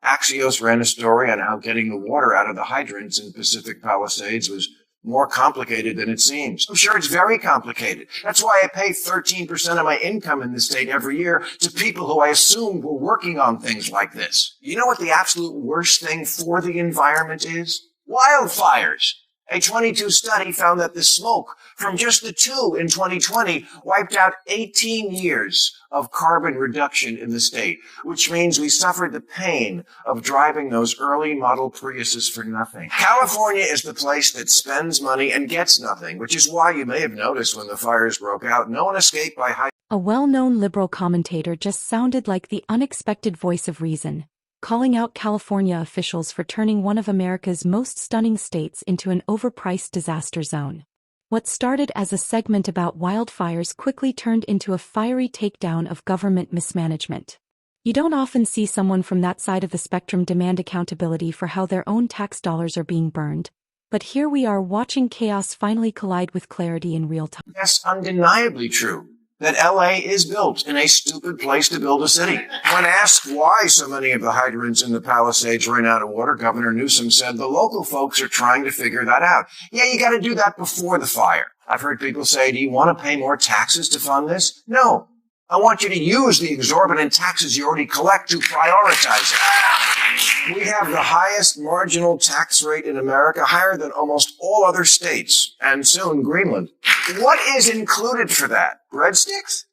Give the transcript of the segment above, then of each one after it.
Axios ran a story on how getting the water out of the hydrants in Pacific Palisades was more complicated than it seems. I'm sure it's very complicated. That's why I pay 13% of my income in the state every year to people who I assumed were working on things like this. You know what the absolute worst thing for the environment is? Wildfires. A 22 study found that the smoke from just the two in 2020 wiped out 18 years of carbon reduction in the state, which means we suffered the pain of driving those early model Priuses for nothing. California is the place that spends money and gets nothing, which is why you may have noticed when the fires broke out, no one escaped by high. A well-known liberal commentator just sounded like the unexpected voice of reason, calling out California officials for turning one of America's most stunning states into an overpriced disaster zone. What started as a segment about wildfires quickly turned into a fiery takedown of government mismanagement. You don't often see someone from that side of the spectrum demand accountability for how their own tax dollars are being burned, but here we are watching chaos finally collide with clarity in real time. That's undeniably true that LA is built in a stupid place to build a city. When asked why so many of the hydrants in the Palisades ran out of water, Governor Newsom said the local folks are trying to figure that out. Yeah, you got to do that before the fire. I've heard people say, do you want to pay more taxes to fund this? No. I want you to use the exorbitant taxes you already collect to prioritize it. We have the highest marginal tax rate in America, higher than almost all other states, and soon Greenland. What is included for that? Breadsticks?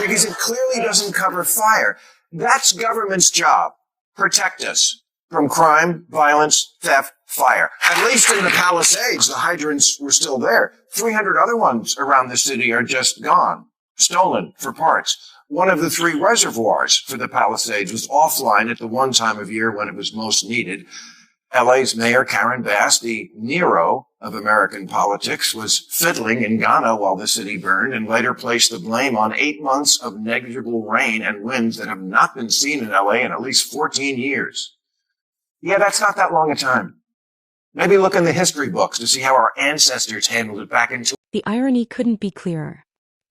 Because it clearly doesn't cover fire. That's government's job. Protect us from crime, violence, theft, fire. At least in the Palisades, the hydrants were still there. 300 other ones around the city are just gone, stolen for parts. One of the 3 reservoirs for the Palisades was offline at the one time of year when it was most needed. LA's Mayor Karen Bass, the Nero of American politics, was fiddling in Ghana while the city burned and later placed the blame on 8 months of negligible rain and winds that have not been seen in LA in at least 14 years. Yeah, that's not that long a time. Maybe look in the history books to see how our ancestors handled it back in. The irony couldn't be clearer.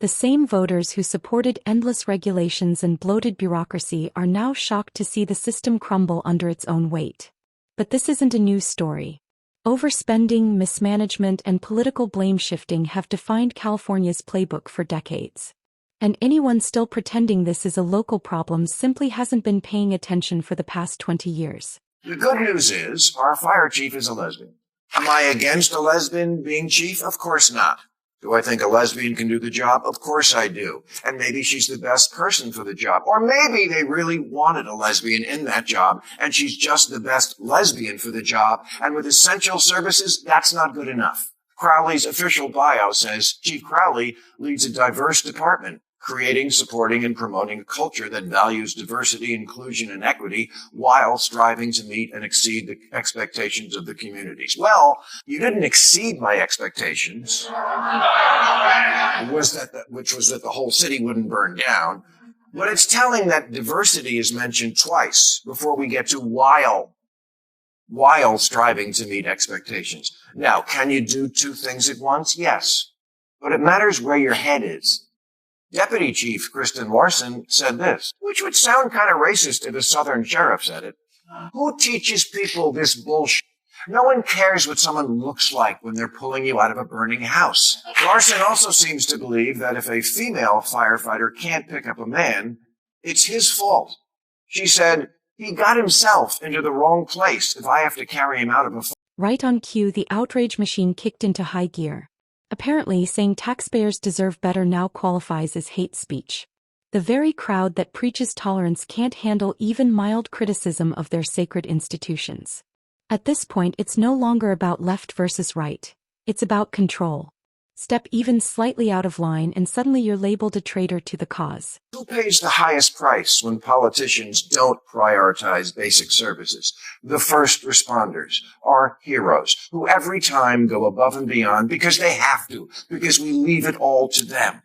The same voters who supported endless regulations and bloated bureaucracy are now shocked to see the system crumble under its own weight. But this isn't a news story. Overspending, mismanagement, and political blame shifting have defined California's playbook for decades. And anyone still pretending this is a local problem simply hasn't been paying attention for the past 20 years. The good news is our fire chief is a lesbian. Am I against a lesbian being chief? Of course not. Do I think a lesbian can do the job? Of course I do. And maybe she's the best person for the job. Or maybe they really wanted a lesbian in that job, and she's just the best lesbian for the job. And with essential services, that's not good enough. Crowley's official bio says Chief Crowley leads a diverse department, creating, supporting, and promoting a culture that values diversity, inclusion, and equity while striving to meet and exceed the expectations of the communities. Well, you didn't exceed my expectations, which was that the whole city wouldn't burn down. But it's telling that diversity is mentioned twice before we get to while striving to meet expectations. Now, can you do 2 things at once? Yes. But it matters where your head is. Deputy Chief Kristen Larson said this, which would sound kind of racist if a Southern sheriff said it. Who teaches people this bullshit? No one cares what someone looks like when they're pulling you out of a burning house. Larson also seems to believe that if a female firefighter can't pick up a man, it's his fault. She said, he got himself into the wrong place if I have to carry him out of a fire. Right on cue, the outrage machine kicked into high gear. Apparently, saying taxpayers deserve better now qualifies as hate speech. The very crowd that preaches tolerance can't handle even mild criticism of their sacred institutions. At this point, it's no longer about left versus right. It's about control. Step even slightly out of line and suddenly you're labeled a traitor to the cause. Who pays the highest price when politicians don't prioritize basic services? The first responders, our heroes, who every time go above and beyond because they have to, because we leave it all to them.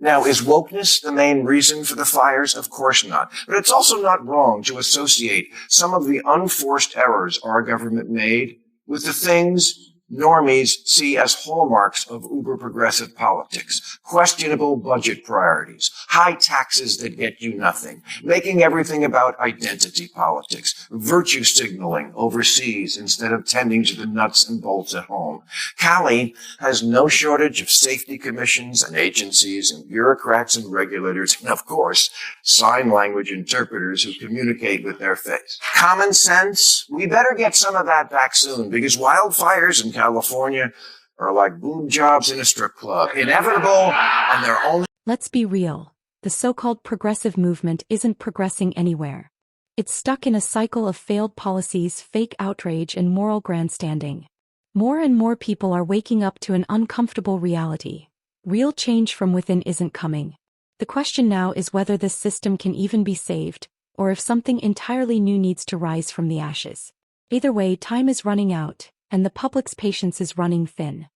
Now, is wokeness the main reason for the fires? Of course not. But it's also not wrong to associate some of the unforced errors our government made with the things normies see as hallmarks of uber-progressive politics: questionable budget priorities, high taxes that get you nothing, making everything about identity politics, virtue signaling overseas instead of tending to the nuts and bolts at home. Cali has no shortage of safety commissions and agencies and bureaucrats and regulators, and of course, sign language interpreters who communicate with their face. Common sense? We better get some of that back soon, because wildfires in California are like boob jobs in a strip club. Inevitable, and they're only... Let's be real. The so-called progressive movement isn't progressing anywhere. It's stuck in a cycle of failed policies, fake outrage, and moral grandstanding. More and more people are waking up to an uncomfortable reality. Real change from within isn't coming. The question now is whether this system can even be saved, or if something entirely new needs to rise from the ashes. Either way, time is running out, and the public's patience is running thin.